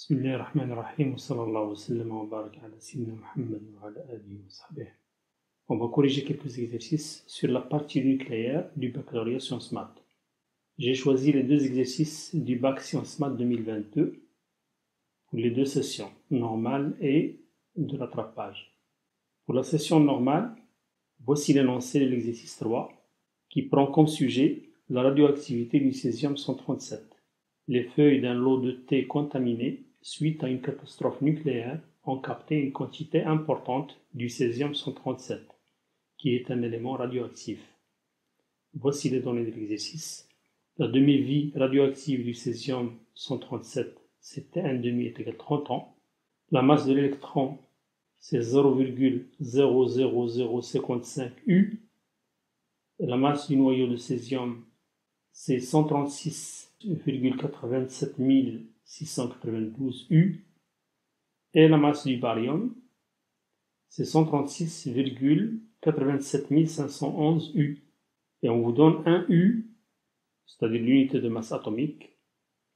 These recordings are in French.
بسم الله الرحمن الرحيم وصلى الله وسلم وبارك على سيدنا محمد وعلى آله وصحبه. On va corriger quelques exercices sur la partie nucléaire du baccalauréat Sciences Maths. J'ai choisi les deux exercices du bac Sciences Maths 2022 pour les deux sessions, normale et de rattrapage. Pour la session normale, voici l'énoncé de l'exercice 3 qui prend comme sujet la radioactivité du césium 137. Les feuilles d'un lot de thé contaminé suite à une catastrophe nucléaire ont capté une quantité importante du césium 137, qui est un élément radioactif. Voici les données de l'exercice. La demi-vie radioactive du césium 137, c'était 1,5 est égal à 30 ans. La masse de l'électron, c'est 0,00055 U. Et la masse du noyau de césium, c'est 136,87 692 U. Et la masse du baryum, c'est 136,87 511 U. Et on vous donne un U, c'est-à-dire l'unité de masse atomique.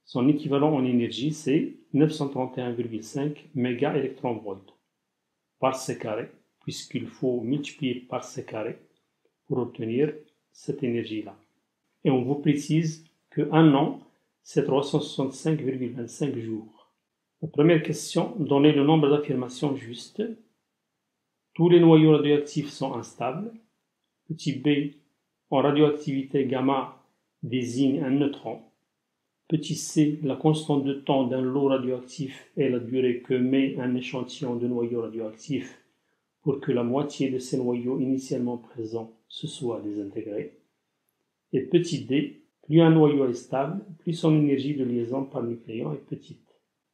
Son équivalent en énergie, c'est 931,5 mégaélectronvolts par C carré, puisqu'il faut multiplier par C carré pour obtenir cette énergie-là. Et on vous précise qu'un an, c'est 365,25 jours. La première question, donnez le nombre d'affirmations justes. Tous les noyaux radioactifs sont instables. Petit b, en radioactivité gamma désigne un neutron. Petit c, la constante de temps d'un lot radioactif est la durée que met un échantillon de noyaux radioactifs pour que la moitié de ces noyaux initialement présents se soit désintégrée. Et petit d, plus un noyau est stable, plus son énergie de liaison par nucléon est petite.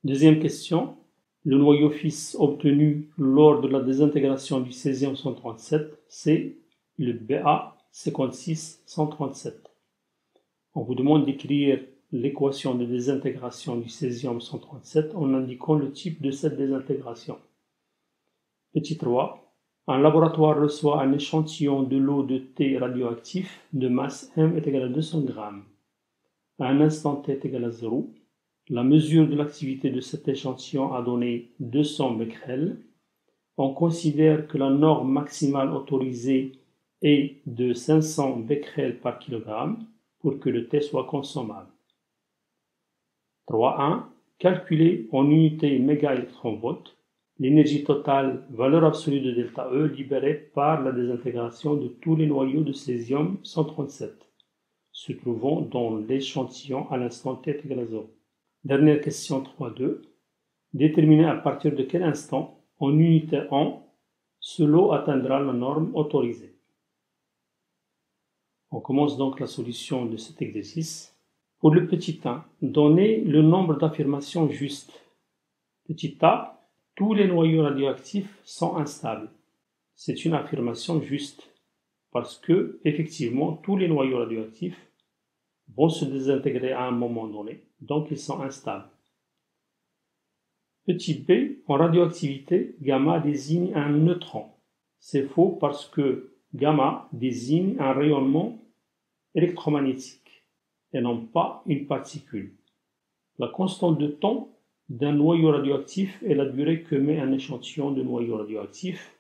Deuxième question, le noyau fils obtenu lors de la désintégration du césium 137, c'est le Ba56-137. On vous demande d'écrire l'équation de désintégration du césium 137 en indiquant le type de cette désintégration. Petit 3. Un laboratoire reçoit un échantillon de lot de thé radioactif de masse M est égal à 200 g. À un instant T est égal à 0. La mesure de l'activité de cet échantillon a donné 200 becquerels. On considère que la norme maximale autorisée est de 500 becquerels par kilogramme pour que le thé soit consommable. 3.1. Calculer en unité mégaélectronvolts l'énergie totale, valeur absolue de delta E, libérée par la désintégration de tous les noyaux de césium 137, se trouvant dans l'échantillon à l'instant T est égal à 0. Dernière question 3.2. Déterminer à partir de quel instant, en unité en, ce lot atteindra la norme autorisée. On commence donc la solution de cet exercice. Pour le petit 1, donnez le nombre d'affirmations justes. Petit a, tous les noyaux radioactifs sont instables. C'est une affirmation juste parce que, effectivement, tous les noyaux radioactifs vont se désintégrer à un moment donné, donc ils sont instables. Petit b, en radioactivité, gamma désigne un neutron. C'est faux parce que gamma désigne un rayonnement électromagnétique et non pas une particule. La constante de temps d'un noyau radioactif est la durée que met un échantillon de noyau radioactif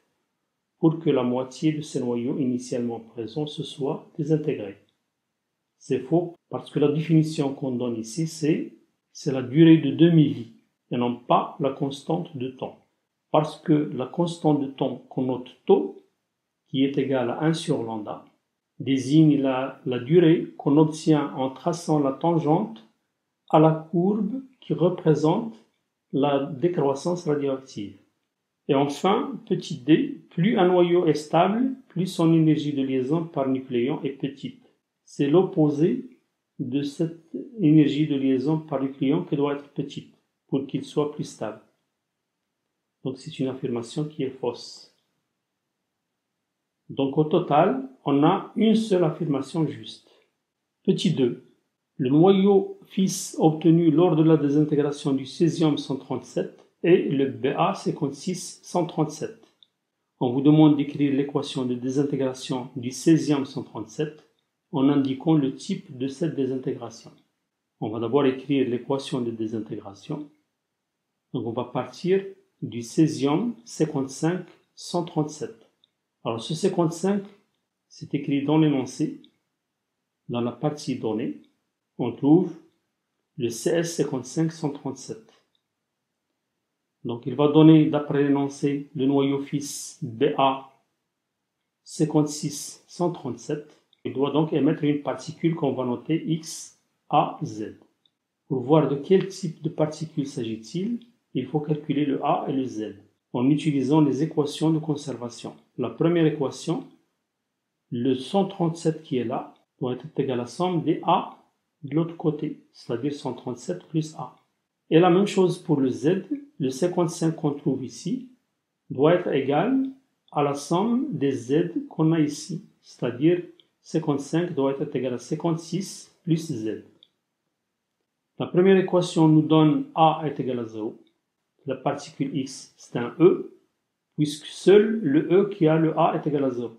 pour que la moitié de ces noyaux initialement présents se soit désintégrée. C'est faux parce que la définition qu'on donne ici, c'est la durée de demi-vie et non pas la constante de temps. Parce que la constante de temps qu'on note taux, qui est égale à 1 sur lambda, désigne la durée qu'on obtient en traçant la tangente à la courbe qui représente la décroissance radioactive. Et enfin, petit d, plus un noyau est stable, plus son énergie de liaison par nucléon est petite. C'est l'opposé de cette énergie de liaison par nucléon qui doit être petite pour qu'il soit plus stable. Donc c'est une affirmation qui est fausse. Donc au total, on a une seule affirmation juste. Petit 2. Le noyau fils obtenu lors de la désintégration du césium 137 est le Ba56-137. On vous demande d'écrire l'équation de désintégration du césium 137 en indiquant le type de cette désintégration. On va d'abord écrire l'équation de désintégration. Donc on va partir du césium 55-137. Alors ce 55, c'est écrit dans l'énoncé, dans la partie donnée, on trouve le CS 55-137. Donc il va donner, d'après l'énoncé, le noyau fils BA 56-137. Il doit donc émettre une particule qu'on va noter XAZ. Pour voir de quel type de particule s'agit-il, il faut calculer le A et le Z en utilisant les équations de conservation. La première équation, le 137 qui est là, doit être égal à la somme des A de l'autre côté, c'est-à-dire 137 plus A. Et la même chose pour le Z, le 55 qu'on trouve ici doit être égal à la somme des Z qu'on a ici, c'est-à-dire 55 doit être égal à 56 plus Z. La première équation nous donne A est égal à 0. La particule X, c'est un E, puisque seul le E qui a le A est égal à 0.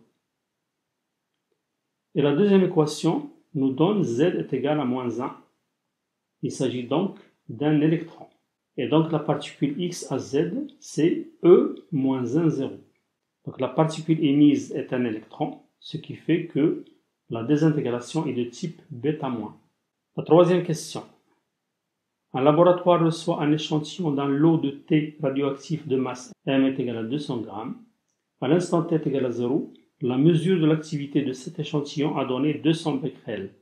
Et la deuxième équation nous donne Z est égal à moins 1. Il s'agit donc d'un électron. Et donc la particule X à Z, c'est E moins 1, 0. Donc la particule émise est un électron, ce qui fait que la désintégration est de type β-. La troisième question. Un laboratoire reçoit un échantillon d'un lot de T radioactif de masse M est égal à 200 g. À l'instant T est égal à 0, la mesure de l'activité de cet échantillon a donné 200 becquerels.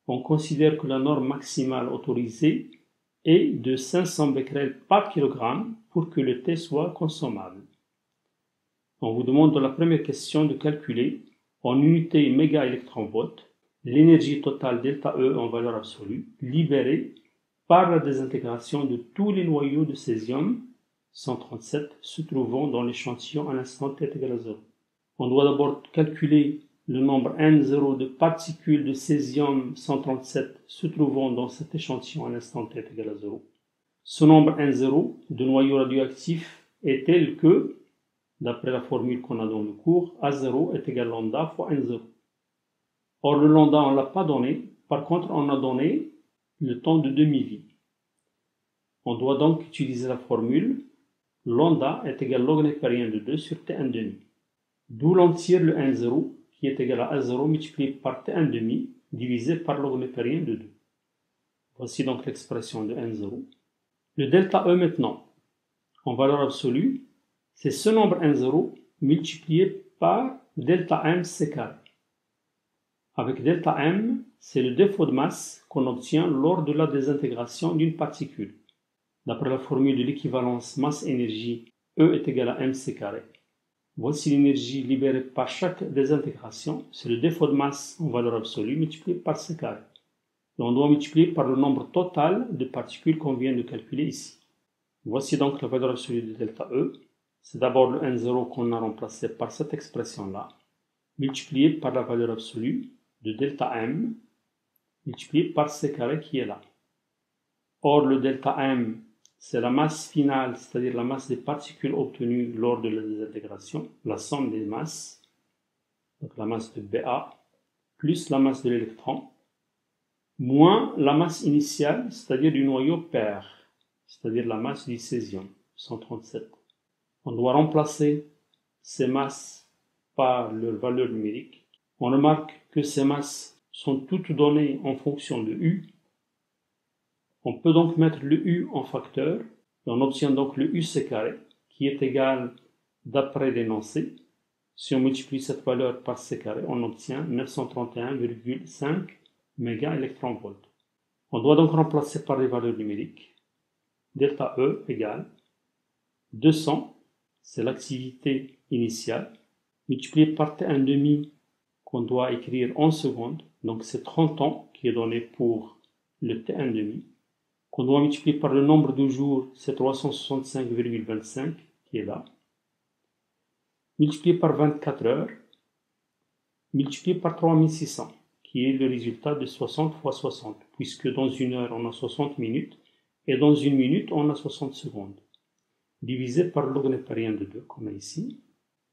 On considère que la norme maximale autorisée est de 500 becquerels par kilogramme pour que le T soit consommable. On vous demande dans la première question de calculer en unité mégaélectronvolts l'énergie totale ΔE en valeur absolue libérée par la désintégration de tous les noyaux de césium 137 se trouvant dans l'échantillon à l'instant T égale à 0. On doit d'abord calculer le nombre N0 de particules de césium 137 se trouvant dans cet échantillon à l'instant T égale à 0. Ce nombre N0 de noyaux radioactifs est tel que, d'après la formule qu'on a dans le cours, A0 est égal à lambda fois N0. Or, le lambda, on ne l'a pas donné. Par contre, on a donné le temps de demi-vie. On doit donc utiliser la formule lambda est égal à log népérien de 2 sur T1,5. D'où l'on tire le N0 qui est égal à A0 multiplié par T1,5 divisé par log népérien de 2. Voici donc l'expression de N0. Le delta E maintenant, en valeur absolue, c'est ce nombre N0 multiplié par delta M C carré. Avec delta M, c'est le défaut de masse qu'on obtient lors de la désintégration d'une particule. D'après la formule de l'équivalence masse-énergie, E est égal à mc carré. Voici l'énergie libérée par chaque désintégration, c'est le défaut de masse en valeur absolue multiplié par c carré. Et on doit multiplier par le nombre total de particules qu'on vient de calculer ici. Voici donc la valeur absolue de delta E. C'est d'abord le N0 qu'on a remplacé par cette expression-là, multiplié par la valeur absolue de delta M, multiplié par c carré qui est là. Or, le delta M, c'est la masse finale, c'est-à-dire la masse des particules obtenues lors de la désintégration, la somme des masses, donc la masse de BA, plus la masse de l'électron, moins la masse initiale, c'est-à-dire du noyau pair, c'est-à-dire la masse du césium, 137. On doit remplacer ces masses par leur valeur numérique. On remarque que ces masses sont toutes données en fonction de U. On peut donc mettre le U en facteur et on obtient donc le UC carré qui est égal, d'après l'énoncé, si on multiplie cette valeur par C carré, on obtient 931,5 mégaélectronvolts. On doit donc remplacer par les valeurs numériques. Delta E égale 200, c'est l'activité initiale, multiplié par T1,5 qu'on doit écrire en secondes, donc c'est 30 ans qui est donné pour le T1,5, qu'on doit multiplier par le nombre de jours, c'est 365,25 qui est là, multiplié par 24 heures, multiplié par 3600, qui est le résultat de 60 fois 60, puisque dans une heure on a 60 minutes, et dans une minute on a 60 secondes, divisé par le log népérien de 2, comme ici.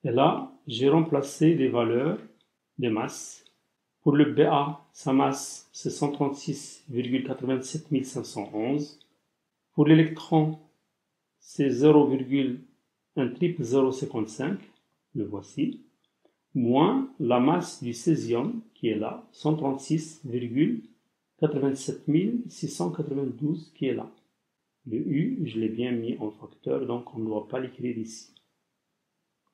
Et là, j'ai remplacé les valeurs des masses. Pour le BA, sa masse, c'est 136,87 511. Pour l'électron, c'est 0,055, le voici, moins la masse du césium qui est là, 136,87 692 qui est là. Le U, je l'ai bien mis en facteur, donc on ne doit pas l'écrire ici.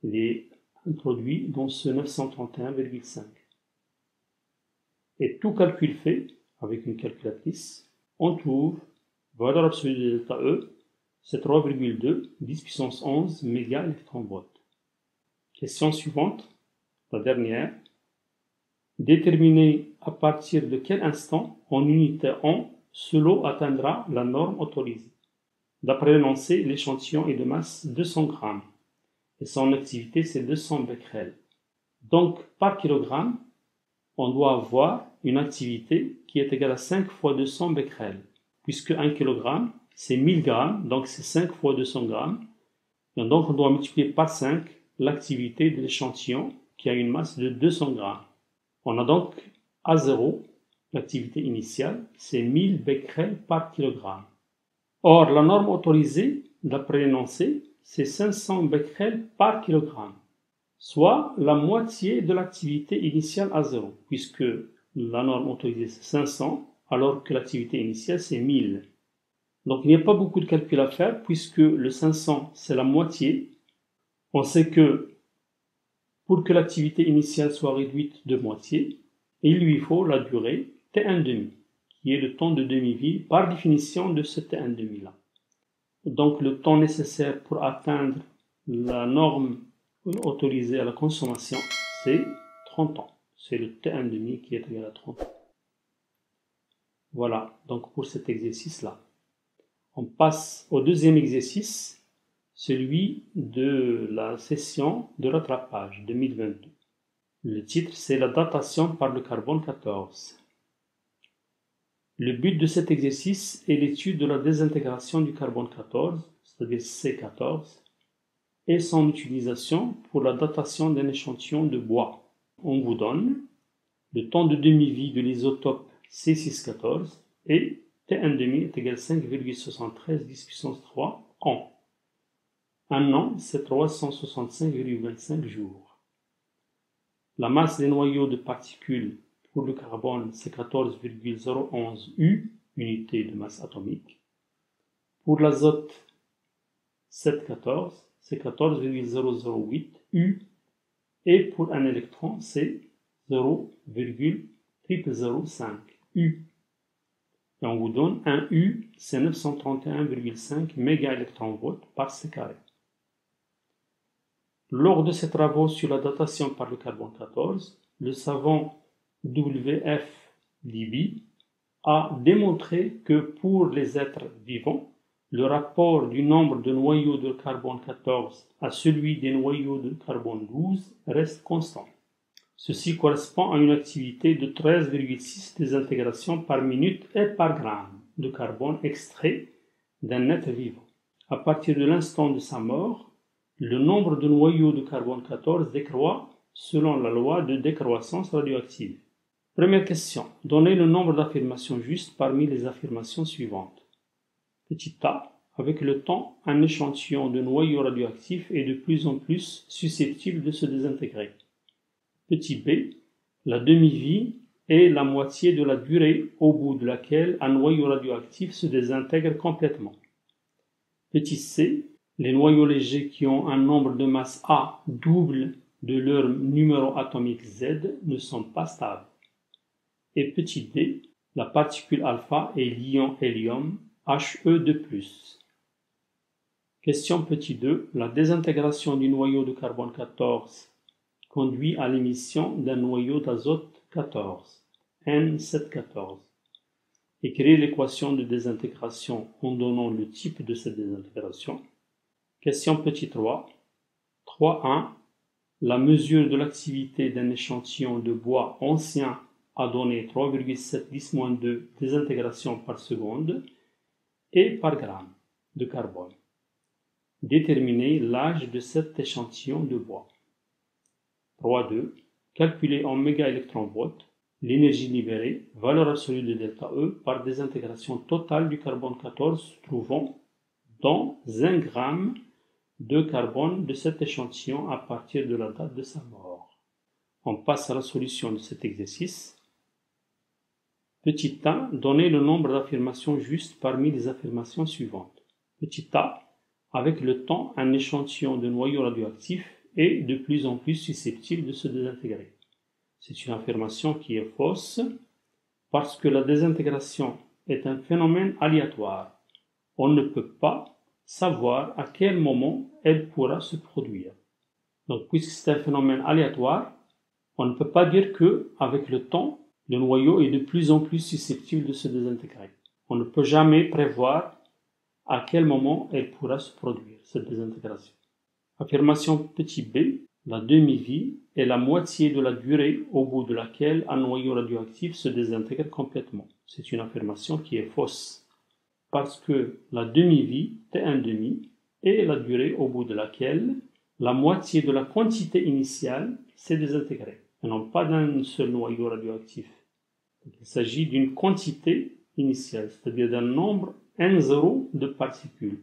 Il est introduit dans ce 931,5. Et tout calcul fait avec une calculatrice, on trouve valeur absolue de delta E, c'est 3,2 10 puissance 11 mégaélectronvolts. Question suivante, la dernière. Déterminer à partir de quel instant en unité en ce lot atteindra la norme autorisée. D'après l'énoncé, l'échantillon est de masse 200 grammes et son activité c'est 200 becquerels. Donc par kilogramme, on doit avoir une activité qui est égale à 5 fois 200 becquerels, puisque 1 kg c'est 1000 grammes, donc c'est 5 fois 200 grammes. Et donc on doit multiplier par 5 l'activité de l'échantillon qui a une masse de 200 grammes. On a donc A0, l'activité initiale, c'est 1000 becquerels par kilogramme. Or, la norme autorisée, d'après l'énoncé, c'est 500 becquerels par kilogramme, soit la moitié de l'activité initiale A0, puisque la norme autorisée c'est 500, alors que l'activité initiale c'est 1000. Donc il n'y a pas beaucoup de calculs à faire, puisque le 500 c'est la moitié. On sait que pour que l'activité initiale soit réduite de moitié, il lui faut la durée T1,5, qui est le temps de demi-vie par définition de ce T1,5 là. Donc le temps nécessaire pour atteindre la norme autorisée à la consommation, c'est 30 ans. C'est le T1,5 qui est égal à 30 ans. Voilà, donc pour cet exercice-là. On passe au deuxième exercice, celui de la session de rattrapage 2022. Le titre, c'est la datation par le carbone 14. Le but de cet exercice est l'étude de la désintégration du carbone 14, c'est-à-dire C14, et son utilisation pour la datation d'un échantillon de bois. On vous donne le temps de demi-vie de l'isotope C614 et T1,5 est égal à 5,73 10 puissance 3 ans. Un an, c'est 365,25 jours. La masse des noyaux de particules pour le carbone, c'est 14,011 U, unité de masse atomique. Pour l'azote, 7,14, c'est 14,008 U. Et pour un électron, c'est 0,005 U. Et on vous donne un U, c'est 931,5 mégaélectronvolts par C carré. Lors de ces travaux sur la datation par le carbone 14, le savant W.F. Libby a démontré que pour les êtres vivants, le rapport du nombre de noyaux de carbone 14 à celui des noyaux de carbone 12 reste constant. Ceci correspond à une activité de 13,6 désintégrations par minute et par gramme de carbone extrait d'un être vivant. À partir de l'instant de sa mort, le nombre de noyaux de carbone 14 décroît selon la loi de décroissance radioactive. Première question. Donnez le nombre d'affirmations justes parmi les affirmations suivantes. Petit a. Avec le temps, un échantillon de noyaux radioactifs est de plus en plus susceptible de se désintégrer. Petit b. La demi-vie est la moitié de la durée au bout de laquelle un noyau radioactif se désintègre complètement. Petit c. Les noyaux légers qui ont un nombre de masse A double de leur numéro atomique Z ne sont pas stables. Et petit d. La particule alpha est l'ion hélium He2+. Question petit 2. La désintégration du noyau de carbone 14 conduit à l'émission d'un noyau d'azote 14, N714. Écrivez l'équation de désintégration en donnant le type de cette désintégration. Question petit 3. 3.1. La mesure de l'activité d'un échantillon de bois ancien a donné 3,7 10-2 désintégrations par seconde et par gramme de carbone. Déterminez l'âge de cet échantillon de bois. 3.2. Calculez en mégaélectronvolts l'énergie libérée, valeur absolue de delta E, par désintégration totale du carbone 14 trouvant dans 1 gramme de carbone de cet échantillon à partir de la date de sa mort. On passe à la solution de cet exercice. Petit a, donnez le nombre d'affirmations justes parmi les affirmations suivantes. Petit a, avec le temps, un échantillon de noyau radioactif est de plus en plus susceptible de se désintégrer. C'est une affirmation qui est fausse parce que la désintégration est un phénomène aléatoire. On ne peut pas savoir à quel moment elle pourra se produire. Donc, puisque c'est un phénomène aléatoire, on ne peut pas dire que, avec le temps, le noyau est de plus en plus susceptible de se désintégrer. On ne peut jamais prévoir à quel moment elle pourra se produire, cette désintégration. Affirmation petit b, la demi-vie est la moitié de la durée au bout de laquelle un noyau radioactif se désintègre complètement. C'est une affirmation qui est fausse, parce que la demi-vie, T1,5, est la durée au bout de laquelle la moitié de la quantité initiale s'est désintégrée, et non pas d'un seul noyau radioactif. Donc, il s'agit d'une quantité initiale, c'est-à-dire d'un nombre N0 de particules,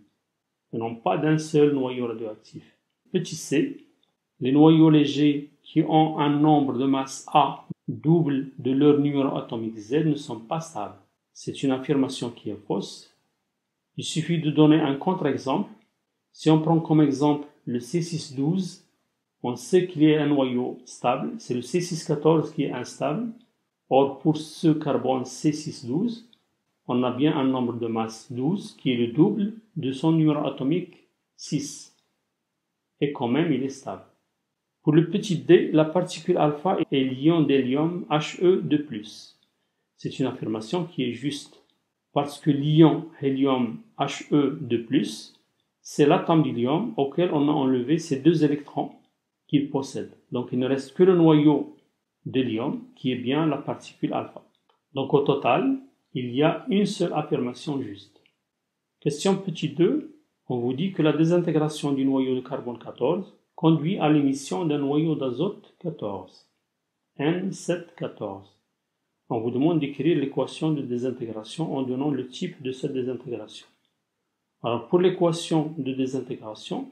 et non pas d'un seul noyau radioactif. Petit c, les noyaux légers qui ont un nombre de masse A double de leur numéro atomique Z ne sont pas stables. C'est une affirmation qui est fausse. Il suffit de donner un contre-exemple. Si on prend comme exemple le C612, on sait qu'il y a un noyau stable, c'est le C614 qui est instable. Or, pour ce carbone C612, on a bien un nombre de masse 12 qui est le double de son numéro atomique 6. Et quand même, il est stable. Pour le petit d, la particule alpha est l'ion d'hélium He2+. C'est une affirmation qui est juste, parce que l'ion hélium He2+, c'est l'atome d'hélium auquel on a enlevé ces 2 électrons qu'il possède. Donc il ne reste que le noyau d'hélium qui est bien la particule alpha. Donc au total, il y a une seule affirmation juste. Question petit 2, on vous dit que la désintégration du noyau de carbone 14 conduit à l'émission d'un noyau d'azote 14, N714. On vous demande d'écrire l'équation de désintégration en donnant le type de cette désintégration. Alors pour l'équation de désintégration,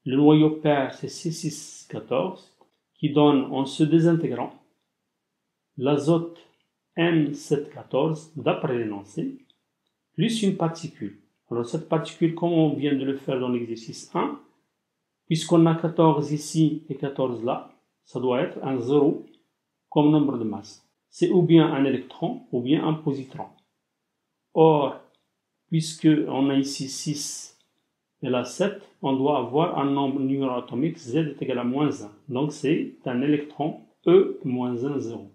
le noyau pair c'est C614 qui donne en se désintégrant l'azote N714 d'après l'énoncé plus une particule. Alors cette particule, comme on vient de le faire dans l'exercice 1, puisqu'on a 14 ici et 14 là, ça doit être un 0 comme nombre de masse. C'est ou bien un électron ou bien un positron. Or, puisqu'on a ici 6 et là 7, on doit avoir un nombre numéro atomique Z est égal à moins 1. Donc c'est un électron E-1, 0.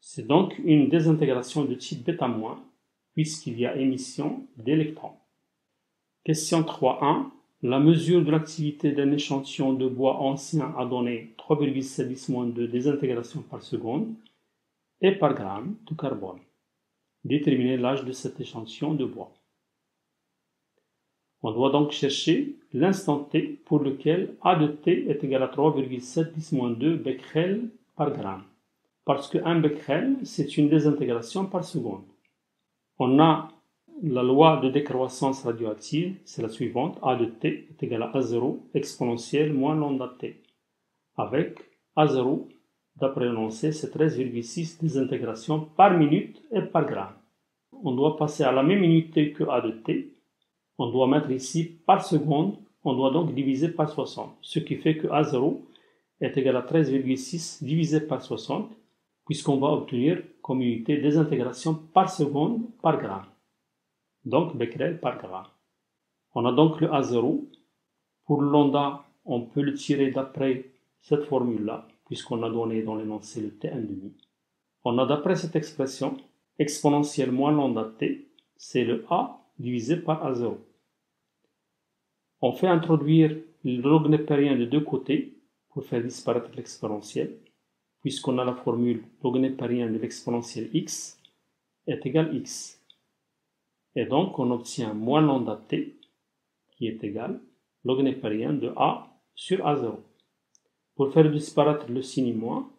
C'est donc une désintégration de type β-, puisqu'il y a émission d'électrons. Question 3.1. La mesure de l'activité d'un échantillon de bois ancien a donné 3,7 de désintégration par seconde et par gramme de carbone. Déterminer l'âge de cet échantillon de bois. On doit donc chercher l'instant t pour lequel A de t est égal à 3,7 becquerel par gramme. Parce que 1 becquerel, c'est une désintégration par seconde. On a la loi de décroissance radioactive, c'est la suivante, A de t est égal à A0 exponentielle moins lambda t, avec A0, d'après l'énoncé, c'est 13,6 désintégrations par minute et par gramme. On doit passer à la même unité que A de t, on doit mettre ici par seconde, on doit donc diviser par 60, ce qui fait que A0 est égal à 13,6 divisé par 60, puisqu'on va obtenir comme unité désintégration par seconde par gramme. Donc becquerel par gramme. On a donc le A0. Pour lambda, on peut le tirer d'après cette formule-là, puisqu'on a donné dans l'énoncé le T1,5. On a d'après cette expression, exponentielle moins lambda t, c'est le A divisé par A0. On fait introduire le log népérien de deux côtés pour faire disparaître l'exponentielle, puisqu'on a la formule log népérien de l'exponentielle x est égal à x. Et donc, on obtient moins lambda t, qui est égal log népérien de A sur A0. Pour faire disparaître le signe moins,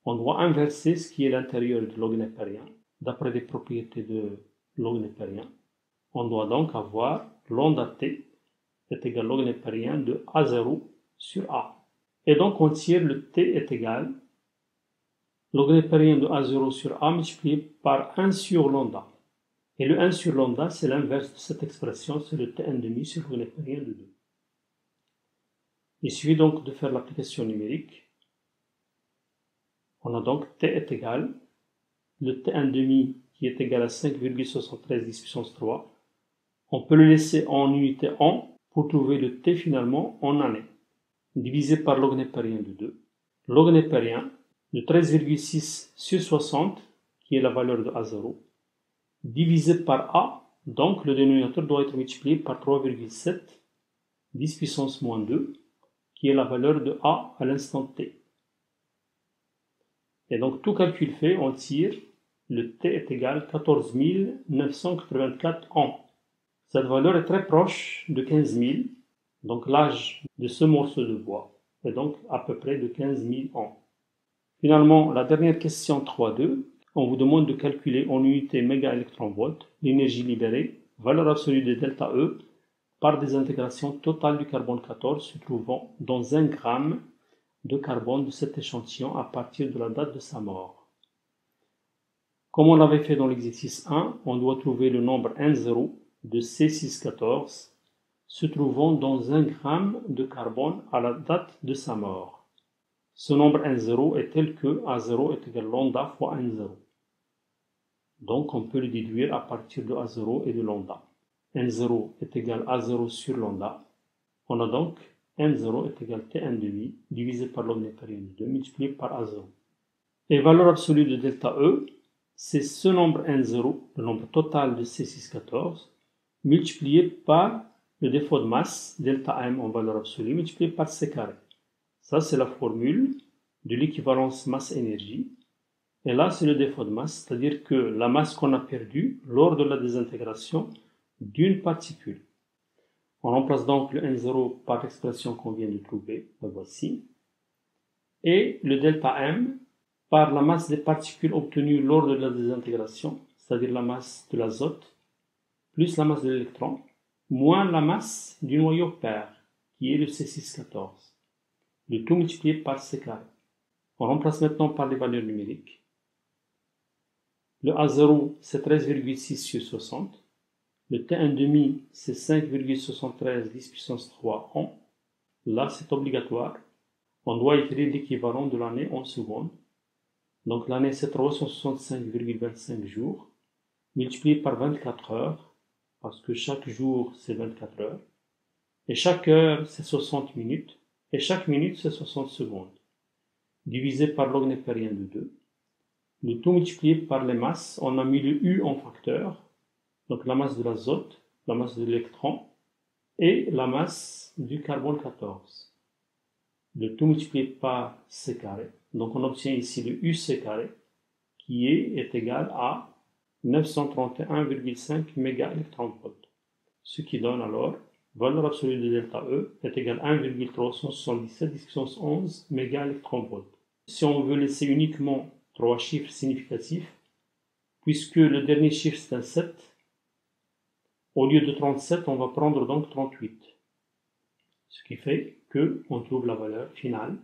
on doit inverser ce qui est l'intérieur de log népérien, d'après les propriétés de log népérien. On doit donc avoir lambda T est égal log népérien de A0 sur A. Et donc on tire le T est égal log népérien de A0 sur A multiplié par 1 sur lambda. Et le 1 sur lambda, c'est l'inverse de cette expression, c'est le T1,5 sur log népérien de 2. Il suffit donc de faire l'application numérique. On a donc T est égal, le T1,5 qui est égal à 5,73 10 puissance 3. On peut le laisser en unité an pour trouver le T finalement en année. Divisé par log népérien de 2. Log népérien de 13,6 sur 60, qui est la valeur de A0, divisé par A, donc le dénominateur doit être multiplié par 3,7 10 puissance moins 2, qui est la valeur de A à l'instant T. Et donc tout calcul fait, on tire le T est égal à 14 984 ans. Cette valeur est très proche de 15 000, donc l'âge de ce morceau de bois est donc à peu près de 15 000 ans. Finalement, la dernière question 3.2, on vous demande de calculer en unité mégaélectronvolts l'énergie libérée, valeur absolue de delta E, par des intégrations totales du carbone 14 se trouvant dans 1 gramme de carbone de cet échantillon à partir de la date de sa mort. Comme on l'avait fait dans l'exercice 1, on doit trouver le nombre N0 de C614 se trouvant dans 1 gramme de carbone à la date de sa mort. Ce nombre N0 est tel que A0 est égal à lambda fois N0. Donc on peut le déduire à partir de A0 et de lambda. N0 est égal à A0 sur lambda. On a donc N0 est égal à T1,5 divisé par log népérien de 2 multiplié par A0. Et valeur absolue de delta E, c'est ce nombre N0, le nombre total de C614, multiplié par le défaut de masse, delta M en valeur absolue, multiplié par C carré. Ça, c'est la formule de l'équivalence masse-énergie. Et là, c'est le défaut de masse, c'est-à-dire que la masse qu'on a perdue lors de la désintégration d'une particule. On remplace donc le N0 par l'expression qu'on vient de trouver, la voici. Et le delta M par la masse des particules obtenues lors de la désintégration, c'est-à-dire la masse de l'azote, plus la masse de l'électron, moins la masse du noyau pair, qui est le C614. Le tout multiplié par C carré. On remplace maintenant par les valeurs numériques. Le A0, c'est 13,6 sur 60. Le T1,5, c'est 5,73 10 puissance 3 ans. Là, c'est obligatoire. On doit écrire l'équivalent de l'année en secondes. Donc l'année, c'est 365,25 jours, multiplié par 24 heures, parce que chaque jour, c'est 24 heures. Et chaque heure, c'est 60 minutes. Et chaque minute, c'est 60 secondes. Divisé par log népérien de 2. Le tout multiplié par les masses, on a mis le U en facteur. Donc la masse de l'azote, la masse de l'électron et la masse du carbone 14. Le tout multiplié par C carré. Donc on obtient ici le UC carré qui est égal à 931,5 mégaélectronvolts. Ce qui donne alors valeur absolue de delta E est égale à 1,377 10 puissance 11 mégaélectronvolts. Si on veut laisser uniquement 3 chiffres significatifs, puisque le dernier chiffre c'est un 7, au lieu de 37, on va prendre donc 38. Ce qui fait qu'on trouve la valeur finale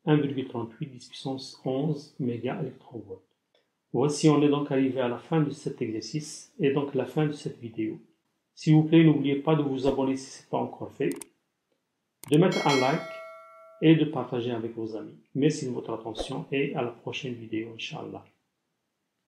1,38 10 puissance 11 mégaélectronvolts. Voici, on est donc arrivé à la fin de cet exercice et donc la fin de cette vidéo. S'il vous plaît, n'oubliez pas de vous abonner si ce n'est pas encore fait, de mettre un like et de partager avec vos amis. Merci de votre attention et à la prochaine vidéo, Inch'Allah.